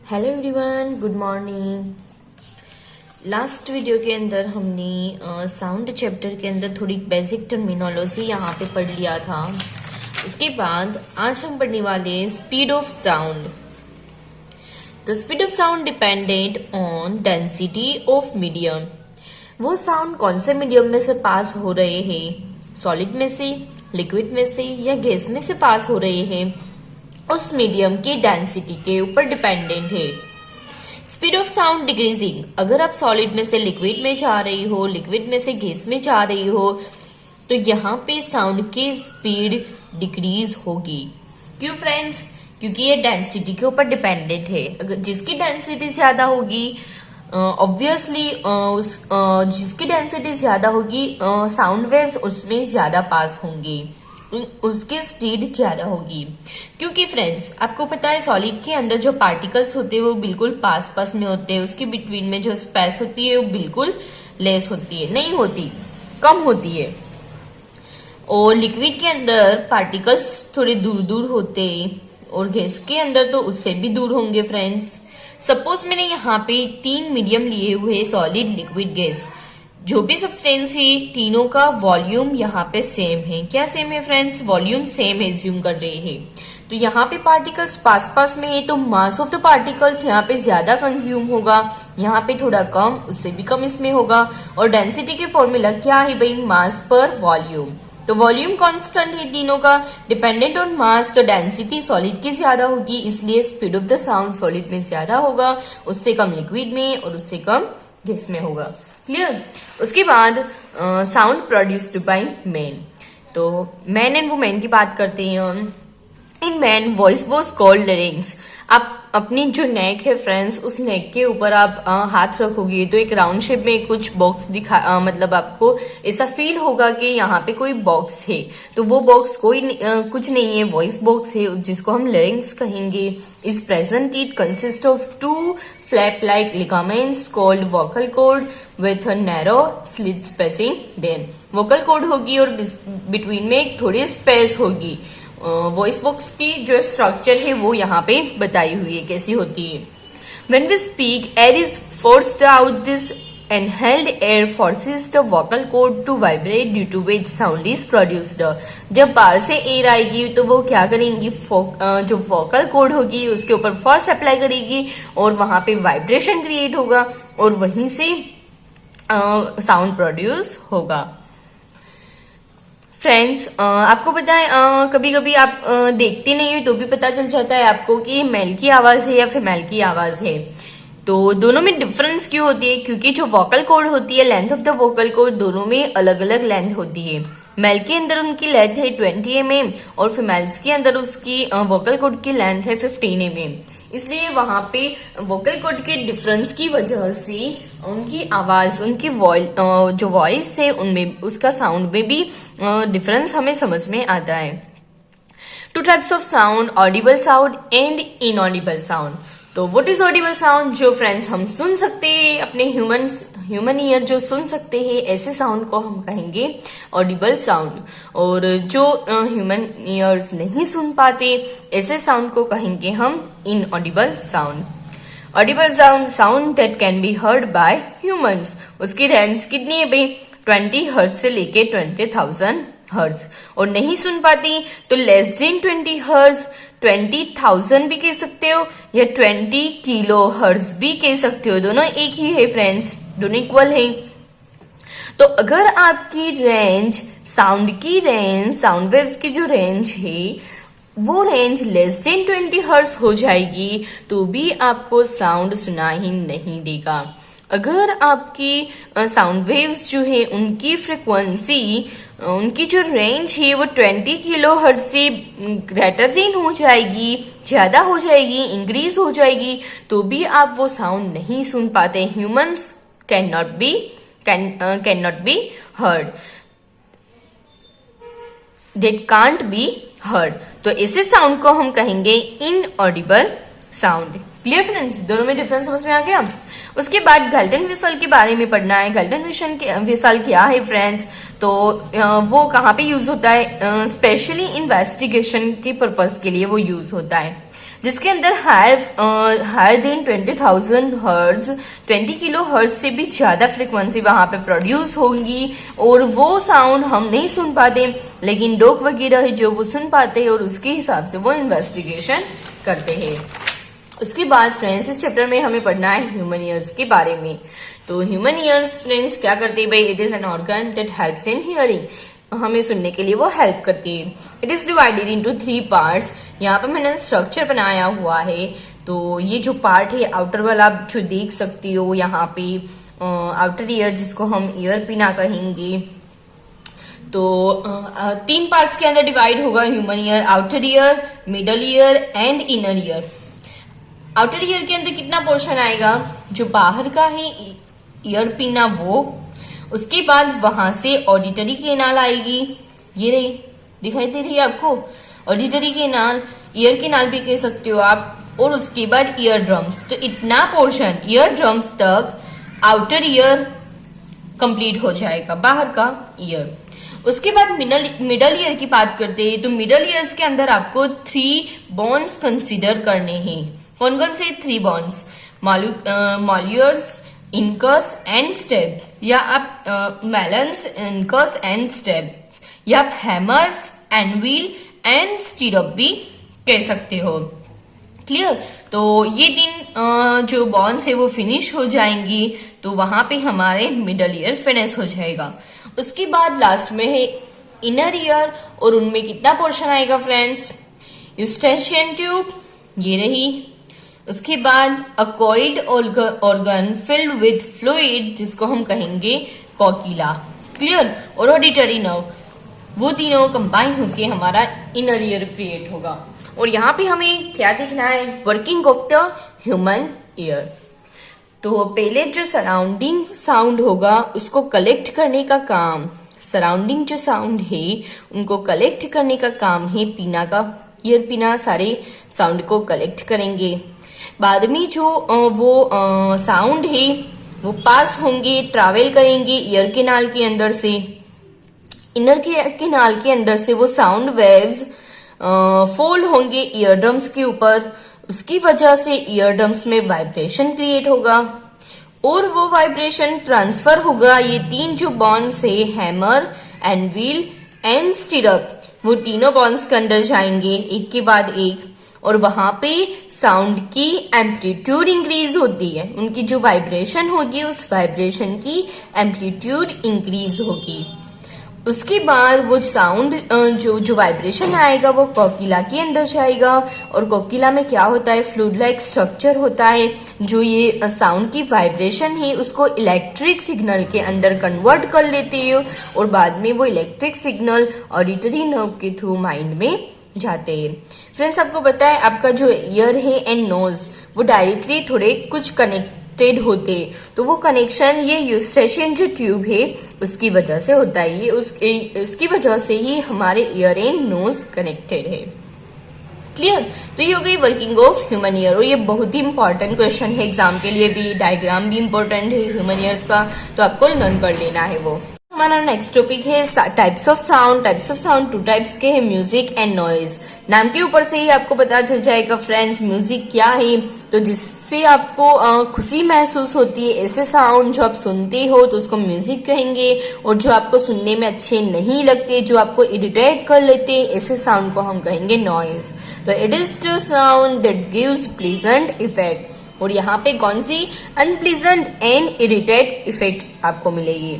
Hello everyone, good morning. Last video के अंदर हमने साउंड चैप्टर के अंदर थोड़ी बेसिक टर्मिनोलॉजी यहाँ पे पढ़ लिया था। उसके बाद आज हम पढ़ने वाले speed of sound. The speed of sound depended on density of medium. वो साउंड कौन से मीडियम में से पास हो रहे हैं, सॉलिड में से, लिक्विड में से या गैस में से पास हो रहे हैं, उस मीडियम की डेंसिटी के ऊपर डिपेंडेंट है। स्पीड ऑफ साउंड डिक्रीजिंग, अगर आप सॉलिड में से लिक्विड में जा रही हो, लिक्विड में से गैस में जा रही हो, तो यहाँ पे साउंड की स्पीड डिक्रीज होगी। क्यों फ्रेंड्स? क्योंकि ये डेंसिटी के ऊपर डिपेंडेंट है। अगर जिसकी डेंसिटी ज्यादा होगी, ऑब्वियसली जिसकी डेंसिटी ज्यादा होगी, साउंड वेव्स उसमें ज्यादा पास होंगे, उसकी स्पीड ज्यादा होगी। क्योंकि फ्रेंड्स, आपको पता है सॉलिड के अंदर जो पार्टिकल्स होते हैं वो बिल्कुल पास पास में होते हैं। उसके बिटवीन में जो स्पेस होती है वो बिल्कुल लेस होती है, नहीं होती, कम होती है। और लिक्विड के अंदर पार्टिकल्स थोड़े दूर दूर होते हैं और गैस के अंदर तो उससे भी दूर होंगे। फ्रेंड्स, सपोज मैंने यहाँ पे 3 मीडियम लिए हुए, सॉलिड, लिक्विड, गैस। जो भी सब्सटेंस है, तीनों का वॉल्यूम यहाँ पे सेम है। क्या सेम है फ्रेंड्स? वॉल्यूम सेम एज्यूम कर रहे हैं। तो यहाँ पे पार्टिकल्स पास पास में है, तो मास ऑफ द पार्टिकल्स यहाँ पे ज्यादा कंज्यूम होगा, यहाँ पे थोड़ा कम, उससे भी कम इसमें होगा। और डेंसिटी के फॉर्मूला क्या है भाई? मास पर वॉल्यूम। तो वॉल्यूम कांस्टेंट है तीनों का, डिपेंडेंट ऑन मास। तो डेंसिटी सॉलिड की ज्यादा होगी, इसलिए speed of the sound solid में ज्यादा होगा, उससे कम लिक्विड में और उससे कम गैस में होगा। क्लियर? उसके बाद साउंड प्रोड्यूस्ड बाय मैन। तो मैन एंड वुमेन की बात करते हैं हम। In man voice was called larynx. आप अपनी जो नेक है फ्रेंड्स, उस नेक के ऊपर आप हाथ रखोगे तो एक राउंड शेप में कुछ बॉक्स मतलब आपको ऐसा फील होगा कि यहाँ पे कोई बॉक्स है। तो वो बॉक्स कुछ नहीं है, वॉइस बॉक्स है, जिसको हम लैरिंक्स कहेंगे। Is present, it consist of 2 flap like ligaments called vocal cord with a narrow slit spacing there। vocal cord होगी और बिटवीन में एक थोड़ी स्पेस होगी। वॉइस बॉक्स की जो स्ट्रक्चर है वो यहाँ पे बताई हुई है कैसी होती है। When we speak, air is forced out। This inhaled air forces the vocal cord to vibrate, due to which sound is produced। जब बाहर से एयर आएगी तो वो क्या करेंगी, जो वोकल कॉर्ड होगी उसके ऊपर फोर्स अप्लाई करेगी और वहां पे वाइब्रेशन क्रिएट होगा और वहीं से साउंड प्रोड्यूस होगा। फ्रेंड्स, आपको पता है कभी कभी आप देखते नहीं हो तो भी पता चल जाता है आपको कि मेल की आवाज है या फीमेल की आवाज है। तो दोनों में डिफरेंस क्यों होती है? क्योंकि जो वोकल कॉर्ड होती है, length of the vocal cord, दोनों में अलग अलग लेंथ होती है। मेल के अंदर उनकी लेंथ है 20 mm और फीमेल्स के अंदर उसकी वोकल कॉर्ड की लेंथ है 15 mm। इसलिए वहां पे वोकल कॉर्ड के डिफरेंस की वजह से उनकी आवाज, उनकी जो वॉइस है उनमें, उसका साउंड में भी डिफरेंस हमें समझ में आता है। 2 types of sound, Audible sound and inaudible sound. तो व्हाट इज ऑडिबल साउंड? जो फ्रेंड्स हम सुन सकते हैं, अपने ह्यूमन ईयर जो सुन सकते हैं, ऐसे साउंड को हम कहेंगे ऑडिबल साउंड। और जो ह्यूमन ईयर्स नहीं सुन पाते, ऐसे साउंड को कहेंगे हम inaudible sound. Audible sound that can be heard by humans. उसकी रेंज कितनी है भाई? 20 हर्ट्ज से लेके 20,000 हर्ट्ज। और नहीं सुन पाती तो लेस देन 20 हर्ट्ज, 20,000 भी कह सकते हो या 20 किलो हर्ट्ज भी कह सकते हो। दोनों एक ही है फ्रेंड्स, दोनों इक्वल है। तो अगर आपकी रेंज, साउंड वेव्स की जो रेंज है वो रेंज लेस देन 20 हर्ट्ज हो जाएगी तो भी आपको साउंड सुना ही नहीं देगा। अगर आपकी साउंड वेव्स जो है उनकी फ्रिक्वेंसी, उनकी जो रेंज है वो 20 किलो हर्ट्ज से ग्रेटर देन हो जाएगी, ज्यादा हो जाएगी, इंक्रीज हो जाएगी, तो भी आप वो साउंड नहीं सुन पाते। Humans can not be heard, that can't be heard. तो ऐसे साउंड को हम कहेंगे इनऑडिबल साउंड। Clear friends? दोनों में डिफरेंस समझ में आ गया। उसके बाद गाल्टन विसल के बारे में पढ़ना है। गाल्टन विसल क्या है फ्रेंड्स? तो वो कहाँ पे यूज होता है? स्पेशली इन्वेस्टिगेशन के पर्पज के लिए वो यूज होता है। जिसके अंदर higher than 20,000 hertz, 20 kilo hertz से भी ज्यादा फ्रिक्वेंसी वहां पे प्रोड्यूस होंगी और वो साउंड हम नहीं सुन पाते, लेकिन लोग वगैरह है जो वो सुन पाते हैं और उसके हिसाब से वो इन्वेस्टिगेशन करते हैं। उसके बाद फ्रेंड्स इस चैप्टर में हमें पढ़ना है ह्यूमन ईयर्स के बारे में। तो ह्यूमन ईयर्स फ्रेंड्स क्या करते हैं भाई, it is an organ that helps in hearing, हमें सुनने के लिए वो हेल्प करती है। It is divided into 3 parts. यहाँ पे मैंने स्ट्रक्चर बनाया हुआ है। तो ये जो पार्ट है आउटर वाला आप जो देख सकती हो यहाँ पे, आउटर ईयर जिसको हम ईयर पिना कहेंगे, तो 3 पार्ट्स के अंदर डिवाइड होगा human ear, outer ear, middle ear and inner ear. Outer ear के अंदर कितना पोर्शन आएगा, जो बाहर का है ईयर पिना वो, उसके बाद वहां से ऑडिटरी केनाल आएगी, ये रही दिखाई दे रही है आपको, ऑडिटरी केनाल, ईयर केनाल भी कह सकते हो आप, और उसके बाद ईयर ड्रम्स। तो इतना पोर्शन ईयर ड्रम्स तक आउटर ईयर कंप्लीट हो जाएगा, बाहर का ईयर। उसके बाद मिडल ईयर की बात करते हैं, तो मिडल ईयर्स के अंदर आपको 3 बॉन्ड्स कंसीडर करने हैं। कौन कौन से 3 बॉन्ड्स, मॉल्यूर्स, इंकस एंड स्टेप, या आप मेलन्स, इंकस एंड स्टेप, या आप हैमर्स, एनविल एंड स्टीरअप भी कह सकते हो। क्लियर। तो ये दिन जो बॉन्ड्स है वो फिनिश हो जाएंगी, तो वहां पे हमारे मिडल ईयर फिनिश हो जाएगा। उसके बाद लास्ट में है इनर ईयर, और उनमें कितना पोर्शन आएगा फ्रेंड्स, यूस्टेशियन ट्यूब, ये रही। उसके बाद अ coiled organ filled with fluid, जिसको हम कहेंगे कोकिला। क्लियर। और ऑडिटरी नर्व, वो तीनों कंबाइन होके हमारा इनर ईयर क्रिएट होगा। और यहाँ पे हमें क्या देखना है, working of the human ear. तो पहले जो सराउंडिंग साउंड होगा उसको कलेक्ट करने का काम, सराउंडिंग जो साउंड है उनको कलेक्ट करने का काम है पीना का, ईयर पीना सारे साउंड को कलेक्ट करेंगे। बाद में जो वो साउंड है वो पास होंगे, ट्रैवल करेंगे ईयर केनाल के अंदर से, इनर केनाल के अंदर से वो साउंड वेव्स फोल्ड होंगे ईयर ड्रम्स के ऊपर, उसकी वजह से ईयर ड्रम्स में वाइब्रेशन क्रिएट होगा और वो वाइब्रेशन ट्रांसफर होगा ये 3 जो बॉन्ड्स है, हैमर, एनविल एंड स्टिरअप, वो तीनों बॉन्ड्स के अंदर जाएंगे एक के बाद एक, और वहां पे साउंड की एम्पलीट्यूड इंक्रीज होती है, उनकी जो वाइब्रेशन होगी उस वाइब्रेशन की एम्पलीट्यूड इंक्रीज होगी। उसके बाद वो साउंड जो वाइब्रेशन आएगा वो कोकिला के अंदर जाएगा, और कोकिला में क्या होता है, फ्लूइड लाइक स्ट्रक्चर होता है, जो ये साउंड की वाइब्रेशन है उसको इलेक्ट्रिक सिग्नल के अंदर कन्वर्ट कर लेती है, और बाद में वो इलेक्ट्रिक सिग्नल ऑडिटरी नर्व के थ्रू माइंड में जाते हैं। फ्रेंड्स आपको पता है आपका जो ईयर है एंड नोज वो डायरेक्टली थोड़े कुछ कनेक्टेड होते, तो वो कनेक्शन ये यूस्टेशियन जो ट्यूब है उसकी वजह से होता है, ये उसकी वजह से ही हमारे ईयर एंड नोज कनेक्टेड है। क्लियर। तो ये हो गई वर्किंग ऑफ ह्यूमन ईयर, और ये बहुत ही इंपॉर्टेंट क्वेश्चन है एग्जाम के लिए भी, डायग्राम भी इंपॉर्टेंट है ह्यूमन ईयर्स का, तो आपको लर्न कर लेना है वो। हमारा नेक्स्ट टॉपिक है types of sound. Types of sound 2 types के हैं, म्यूजिक एंड नॉइज। नाम के ऊपर से ही आपको पता चल जाएगा फ्रेंड्स म्यूजिक क्या है, तो जिससे आपको खुशी महसूस होती है, ऐसे साउंड जो आप सुनते हो तो उसको म्यूजिक कहेंगे, और जो आपको सुनने में अच्छे नहीं लगते, जो आपको इरिटेट कर लेते, ऐसे साउंड को हम कहेंगे नॉइज। तो it is the sound that gives pleasant effect, और यहाँ पे कौन सी अनप्लीजेंट एंड इरिटेट इफेक्ट आपको मिलेगी।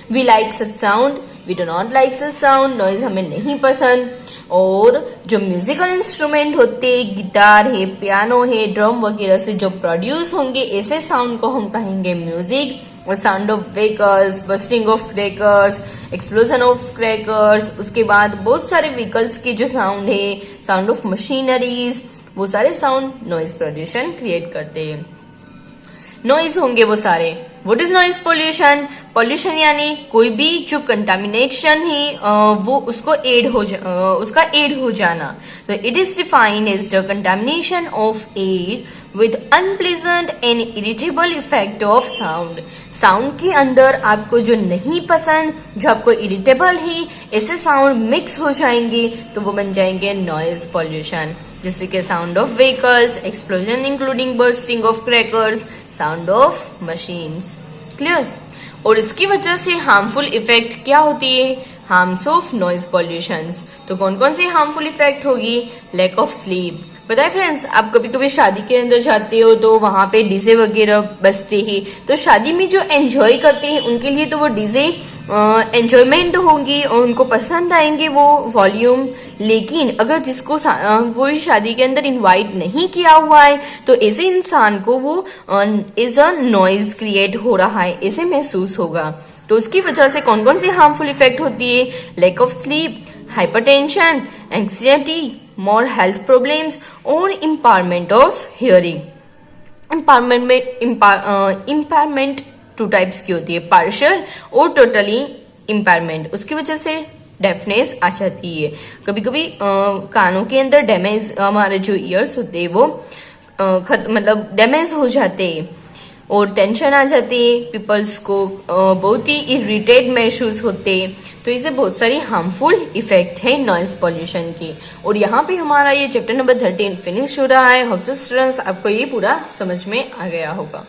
We like such sound, we do not like such sound, noise हमें नहीं पसंद। और जो म्यूजिकल इंस्ट्रूमेंट होते, गिटार है, पियानो है, ड्रम वगैरह से जो प्रोड्यूस होंगे ऐसे साउंड को हम कहेंगे म्यूजिक। और sound of breakers, bursting of crackers, explosion of crackers, उसके बाद बहुत सारे व्हीकल्स के जो साउंड है, साउंड ऑफ मशीनरीज, वो सारे साउंड नॉइज प्रोड्यूशन क्रिएट करते हैं। नॉइज होंगे वो सारे। What is noise pollution? Pollution यानी कोई भी जो कंटामिनेशन है वो उसका एड हो जाना। तो it is defined as the contamination of air with unpleasant and irritable effect of sound. Sound के अंदर आपको जो नहीं पसंद, जो आपको इरिटेबल है, ऐसे साउंड मिक्स हो जाएंगे तो वो बन जाएंगे नॉइज पोल्यूशन। जैसे कि sound of vehicles, explosion including bursting of crackers, sound of machines. Clear. और इसकी वजह से हार्मफुल इफेक्ट क्या होती है? Harms of noise pollutions. तो कौन कौन सी हार्मफुल इफेक्ट होगी? Lack of sleep. पता है फ्रेंड्स, आप कभी कभी शादी के अंदर जाते हो तो वहां पे डीजे वगैरह बजते हैं, तो शादी में जो एंजॉय करते हैं उनके लिए तो वो डीजे एंजॉयमेंट होंगी और उनको पसंद आएंगे वो वॉल्यूम। लेकिन अगर जिसको वो शादी के अंदर इनवाइट नहीं किया हुआ है तो ऐसे इंसान को वो एज अ नॉइज क्रिएट हो रहा है ऐसे महसूस होगा। तो उसकी वजह से कौन कौन सी हार्मफुल इफेक्ट होती है? Lack of sleep, hypertension, anxiety, more health problems और impairment of hearing. Impairment two types की होती है, पार्शियल और टोटली इम्पायरमेंट। उसकी वजह से डेफनेस आ जाती है। कभी कभी कानों के अंदर डैमेज, हमारे जो ईयर्स होते हैं वो मतलब डैमेज हो जाते हैं और टेंशन आ जाती है, पीपल्स को बहुत ही इरिटेट महसूस होते हैं। तो इसे बहुत सारी हार्मफुल इफेक्ट है नॉइज पॉल्यूशन की। और यहाँ पे हमारा ये चैप्टर नंबर 13 फिनिश हो रहा है। होप सो स्टूडेंट्स आपको ये पूरा समझ में आ गया होगा।